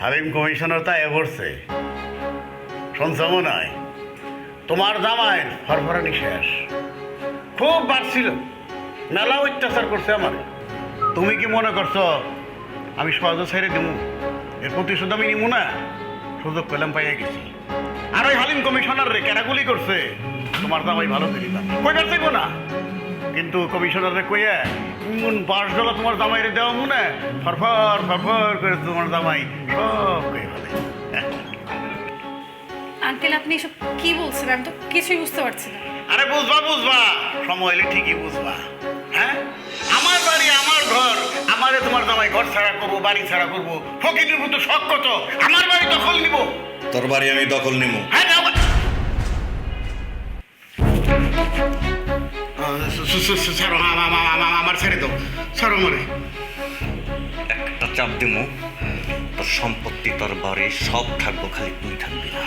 Halim commissioner তা করছে শুনছ মনে হয় তোমার জামাইয়ের ফরফরানি শেষ খুব বাড়ছিল মেলা অত্যাচার করছে আমার তুমি কি মনে করছো আমি সহজে ছেড়ে দেব এর প্রতিশোধ আমি নিব না সুযোগ পেলাম পাইয়া গেছি আর ওই হালিম কমিশনার রে কেনাগুলি করছে তোমার জামাই ভালো দিলাম কইবার চাইব না কিন্তু কমিশনারে কইয়া বাস ডলা তোমার জামাইরে দেওয়া মনে ফরফর ফরফর করে তোমার জামাই সব কই ফেলে আঙ্কেল আপনি এসব কি বলছেন? আমি তো কিছুই বুঝতে পারছি না। আরে বুঝবা বুঝবা সময় হলে ঠিকই বুঝবা হ্যাঁ আমার বাড়ি আমার ঘর আমারে তোমার জামাই ঘর ছাড়া করবো বাড়ি ছাড়া করবো ফকিরের মতো শখ কত আমার বাড়ি দখল নিব তোর বাড়ি আমি দখল নিব। হ্যাঁ যাও ছাড়ো আমার ছেড়ে দাও ছাড়ো মরে একটা চাপ দিমু, তোর সম্পত্তি তোর বাড়ি সব থাকবো, খালি তুই থাকবি না।